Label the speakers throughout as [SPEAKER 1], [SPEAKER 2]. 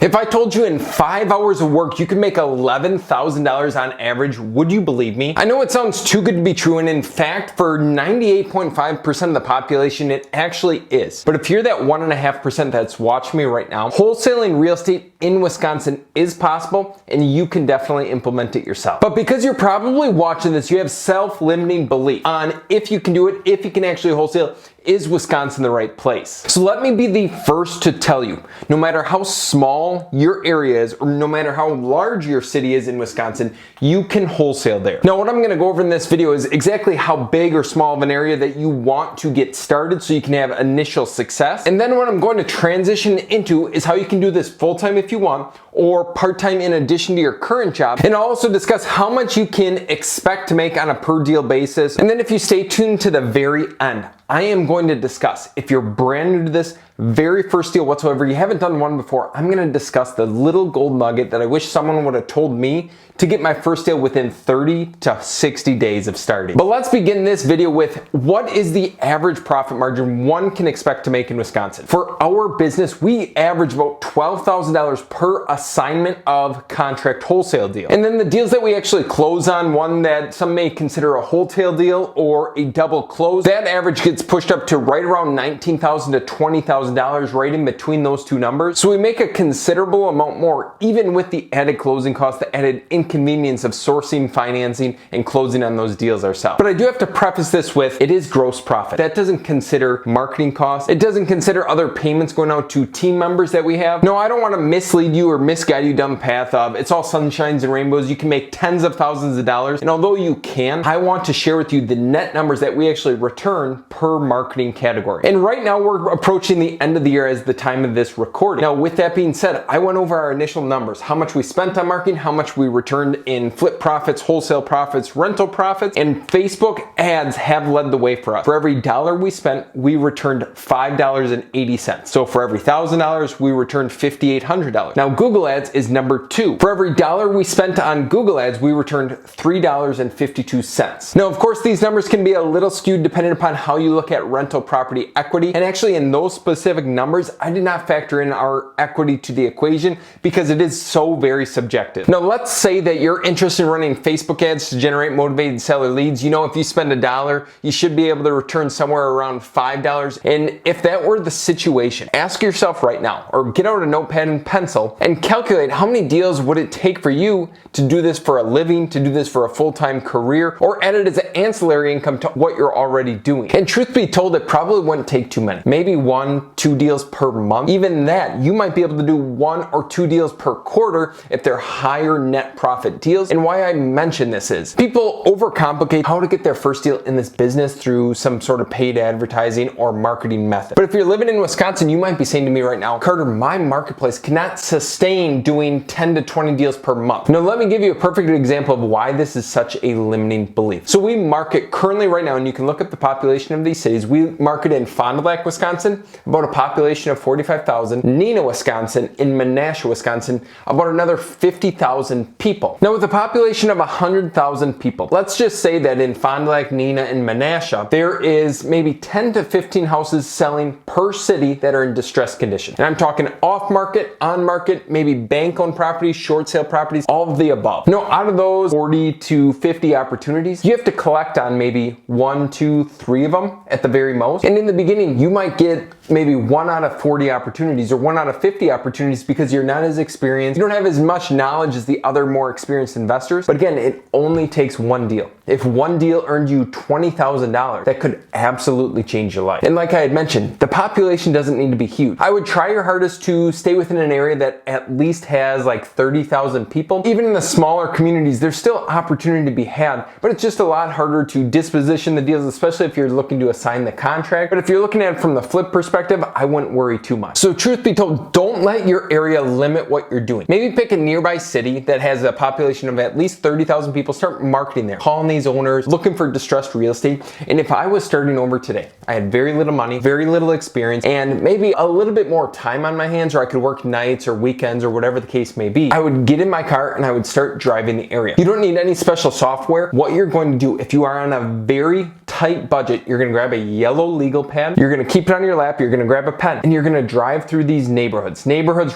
[SPEAKER 1] If I told you in 5 hours of work you could make $11,000 on average, would you believe me? I know it sounds too good to be true, and in fact, for 98.5% of the population, it actually is. But if you're that 1.5% that's watching me right now, wholesaling real estate in Wisconsin is possible, and you can definitely implement it yourself. But because you're probably watching this, you have self-limiting belief on if you can do it, if you can actually wholesale. Is Wisconsin the right place? So let me be the first to tell you, no matter how small your area is, or no matter how large your city is in Wisconsin, you can wholesale there. Now, what I'm gonna go over in this video is exactly how big or small of an area that you want to get started so you can have initial success. And then what I'm going to transition into is how you can do this full-time if you want, or part-time in addition to your current job. And I'll also discuss how much you can expect to make on a per deal basis. And then if you stay tuned to the very end, I am going to discuss, if you're brand new to this, very first deal whatsoever, you haven't done one before, I'm gonna discuss the little gold nugget that I wish someone would have told me to get my first deal within 30 to 60 days of starting. But let's begin this video with what is the average profit margin one can expect to make in Wisconsin. For our business, we average about $12,000 per assignment of contract wholesale deal. And then the deals that we actually close on, one that some may consider a wholesale deal or a double close, that average gets pushed up to right around $19,000 to $20,000, right in between those two numbers. So we make a considerable amount more, even with the added closing costs, the added inconvenience of sourcing, financing, and closing on those deals ourselves. But I do have to preface this with, it is gross profit. That doesn't consider marketing costs. It doesn't consider other payments going out to team members that we have. No, I don't want to mislead you or misguide you down the path of it's all sunshines and rainbows. You can make tens of thousands of dollars. And although you can, I want to share with you the net numbers that we actually return per marketing category. And right now we're approaching the end of the year as the time of this recording. Now, with that being said, I went over our initial numbers, how much we spent on marketing, how much we returned in flip profits, wholesale profits, rental profits, and Facebook ads have led the way for us. For every dollar we spent, we returned $5.80. So for every $1,000, we returned $5,800. Now, Google ads is number 2. For every dollar we spent on Google ads, we returned $3.52. Now, of course, these numbers can be a little skewed depending upon how you look at rental property equity. And actually, in those specific numbers, I did not factor in our equity to the equation because it is so very subjective. Now, let's say that you're interested in running Facebook ads to generate motivated seller leads. You know, if you spend $1, you should be able to return somewhere around $5. And if that were the situation, ask yourself right now, or get out a notepad and pencil and calculate how many deals would it take for you to do this for a living, to do this for a full-time career, or add it as an ancillary income to what you're already doing. And truth be told, it probably wouldn't take too many. Maybe 1-2 deals per month. Even that, you might be able to do 1 or 2 deals per quarter if they're higher net profit deals. And why I mention this is people overcomplicate how to get their first deal in this business through some sort of paid advertising or marketing method. But if you're living in Wisconsin, you might be saying to me right now, Carter, my marketplace cannot sustain doing 10 to 20 deals per month. Now, let me give you a perfect example of why this is such a limiting belief. So we market currently right now, and you can look up the population of these cities. We market in Fond du Lac, Wisconsin, about a population of 45,000, Neenah, Wisconsin, in Menasha, Wisconsin, about another 50,000 people. Now, with a population of 100,000 people, let's just say that in Fond du Lac, Neenah, and Menasha, there is maybe 10 to 15 houses selling per city that are in distressed condition. And I'm talking off market, on market, maybe bank-owned properties, short sale properties, all of the above. Now, out of those 40 to 50 opportunities, you have to collect on maybe 1, 2, 3 of them at the very most. And in the beginning, you might get maybe 1 out of 40 opportunities or 1 out of 50 opportunities because you're not as experienced. You don't have as much knowledge as the other more experienced investors. But again, it only takes 1 deal. If 1 deal earned you $20,000, that could absolutely change your life. And like I had mentioned, the population doesn't need to be huge. I would try your hardest to stay within an area that at least has like 30,000 people. Even in the smaller communities, there's still opportunity to be had, but it's just a lot harder to disposition the deals, especially if you're looking to assign the contract. But if you're looking at it from the flip perspective, I wouldn't worry too much. So truth be told, don't let your area limit what you're doing. Maybe pick a nearby city that has a population of at least 30,000 people, start marketing there, calling these owners, looking for distressed real estate. And if I was starting over today, I had very little money, very little experience, and maybe a little bit more time on my hands, or I could work nights or weekends or whatever the case may be, I would get in my car and I would start driving the area. You don't need any special software. What you're going to do, if you are on a very tight budget, you're gonna grab a yellow legal pad, you're gonna keep it on your lap, you're gonna grab a pen, and you're gonna drive through these neighborhoods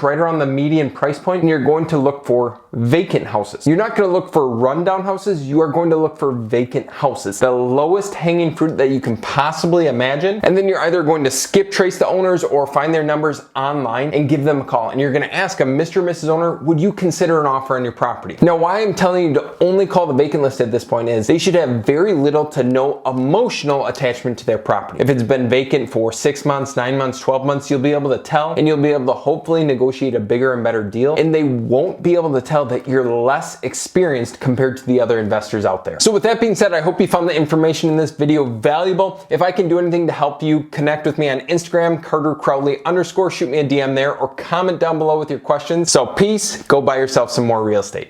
[SPEAKER 1] right around the median price point, and you're going to look for vacant houses. You're not gonna look for rundown houses, you are going to look for vacant houses. The lowest hanging fruit that you can possibly imagine, and then you're either going to skip trace the owners or find their numbers online and give them a call, and you're gonna ask them, Mr. or Mrs. Owner, would you consider an offer on your property? Now, why I'm telling you to only call the vacant list at this point is they should have very little to no emotional attachment to their property. If it's been vacant for 6 months, 9 months, 12 months, you'll be able to tell, and you'll be able to hopefully negotiate a bigger and better deal, and they won't be able to tell that you're less experienced compared to the other investors out there. So with that being said, I hope you found the information in this video valuable. If I can do anything to help you, connect with me on Instagram, Crowley _, shoot me a DM there, or comment down below with your questions. So peace, go buy yourself some more real estate.